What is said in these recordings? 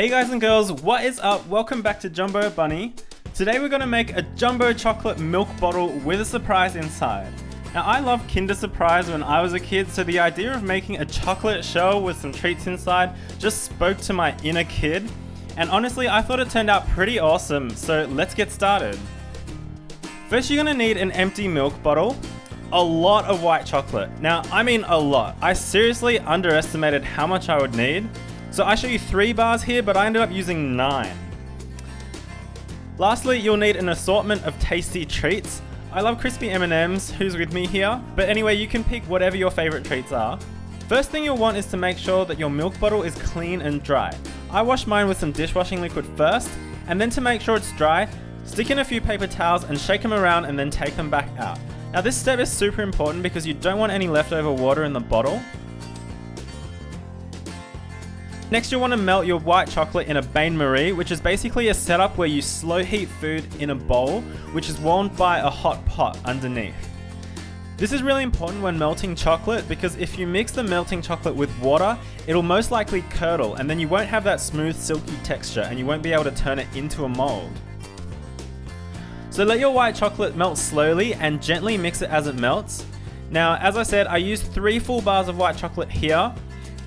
Hey guys and girls, what is up? Welcome back to Jumbo Bunny. Today we're going to make a jumbo chocolate milk bottle with a surprise inside. Now I loved Kinder Surprise when I was a kid, so the idea of making a chocolate shell with some treats inside just spoke to my inner kid. And honestly, I thought it turned out pretty awesome, so let's get started. First you're going to need an empty milk bottle, a lot of white chocolate. Now I mean a lot. I seriously underestimated how much I would need. So I show you 3 bars here, but I ended up using 9. Lastly, you'll need an assortment of tasty treats. I love crispy M&Ms, who's with me here? But anyway, you can pick whatever your favorite treats are. First thing you'll want is to make sure that your milk bottle is clean and dry. I wash mine with some dishwashing liquid first, and then to make sure it's dry, stick in a few paper towels and shake them around and then take them back out. Now this step is super important because you don't want any leftover water in the bottle. Next you'll want to melt your white chocolate in a bain-marie, which is basically a setup where you slow heat food in a bowl, which is warmed by a hot pot underneath. This is really important when melting chocolate because if you mix the melting chocolate with water, it'll most likely curdle and then you won't have that smooth silky texture and you won't be able to turn it into a mold. So let your white chocolate melt slowly and gently mix it as it melts. Now as I said, I used 3 full bars of white chocolate here,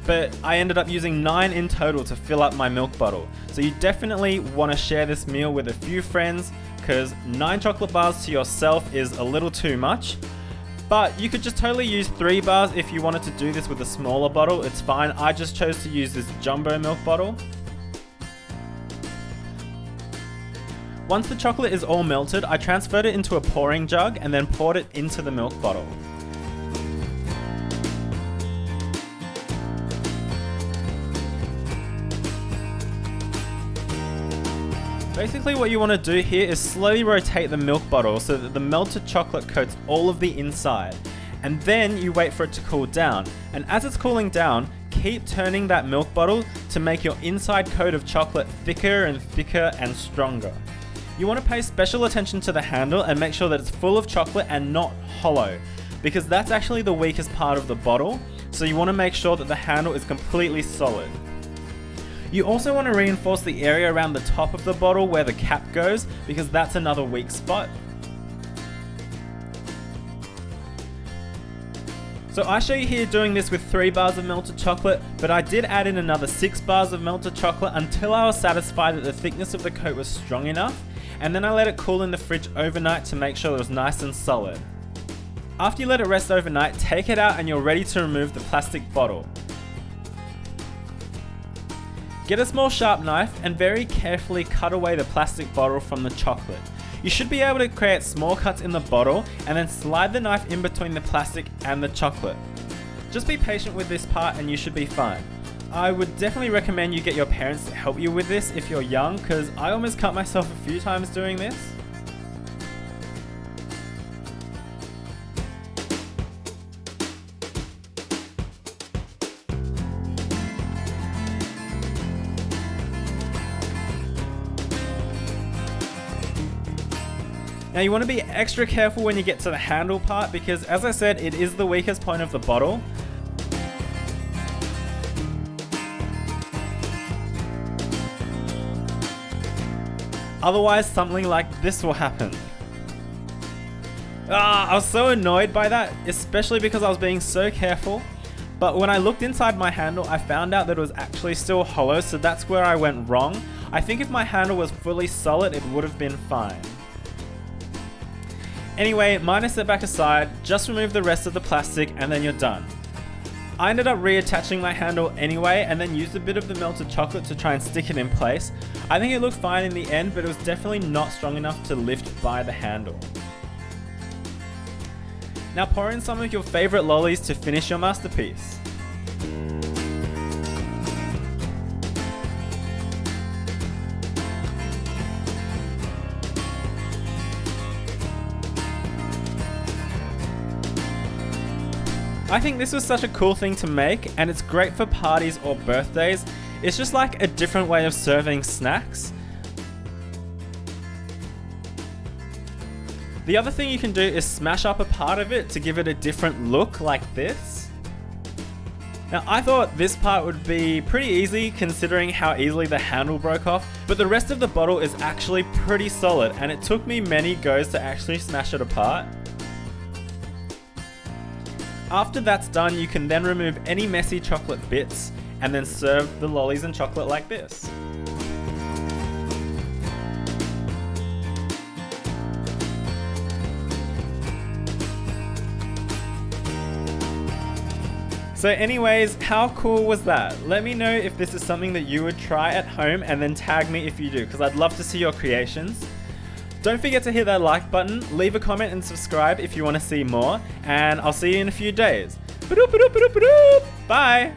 but I ended up using 9 in total to fill up my milk bottle. So you definitely want to share this meal with a few friends because 9 chocolate bars to yourself is a little too much. But you could just totally use 3 bars if you wanted to do this with a smaller bottle, it's fine. I just chose to use this jumbo milk bottle. Once the chocolate is all melted, I transferred it into a pouring jug and then poured it into the milk bottle. Basically what you want to do here is slowly rotate the milk bottle so that the melted chocolate coats all of the inside. And then you wait for it to cool down. And as it's cooling down, keep turning that milk bottle to make your inside coat of chocolate thicker and thicker and stronger. You want to pay special attention to the handle and make sure that it's full of chocolate and not hollow, because that's actually the weakest part of the bottle. So you want to make sure that the handle is completely solid. You also want to reinforce the area around the top of the bottle where the cap goes, because that's another weak spot. So I show you here doing this with 3 bars of melted chocolate, but I did add in another 6 bars of melted chocolate until I was satisfied that the thickness of the coat was strong enough, and then I let it cool in the fridge overnight to make sure it was nice and solid. After you let it rest overnight, take it out and you're ready to remove the plastic bottle. Get a small sharp knife and very carefully cut away the plastic bottle from the chocolate. You should be able to create small cuts in the bottle and then slide the knife in between the plastic and the chocolate. Just be patient with this part and you should be fine. I would definitely recommend you get your parents to help you with this if you're young, because I almost cut myself a few times doing this. Now you want to be extra careful when you get to the handle part because, as I said, it is the weakest point of the bottle. Otherwise something like this will happen. I was so annoyed by that, especially because I was being so careful. But when I looked inside my handle, I found out that it was actually still hollow, so that's where I went wrong. I think if my handle was fully solid, it would have been fine. Anyway, minor setback aside, just remove the rest of the plastic and then you're done. I ended up reattaching my handle anyway and then used a bit of the melted chocolate to try and stick it in place. I think it looked fine in the end, but it was definitely not strong enough to lift by the handle. Now pour in some of your favorite lollies to finish your masterpiece. I think this was such a cool thing to make, and it's great for parties or birthdays. It's just like a different way of serving snacks. The other thing you can do is smash up a part of it to give it a different look like this. Now I thought this part would be pretty easy considering how easily the handle broke off, but the rest of the bottle is actually pretty solid and it took me many goes to actually smash it apart. After that's done, you can then remove any messy chocolate bits and then serve the lollies and chocolate like this. So anyways, how cool was that? Let me know if this is something that you would try at home and then tag me if you do, because I'd love to see your creations. Don't forget to hit that like button, leave a comment and subscribe if you want to see more, and I'll see you in a few days. Bye!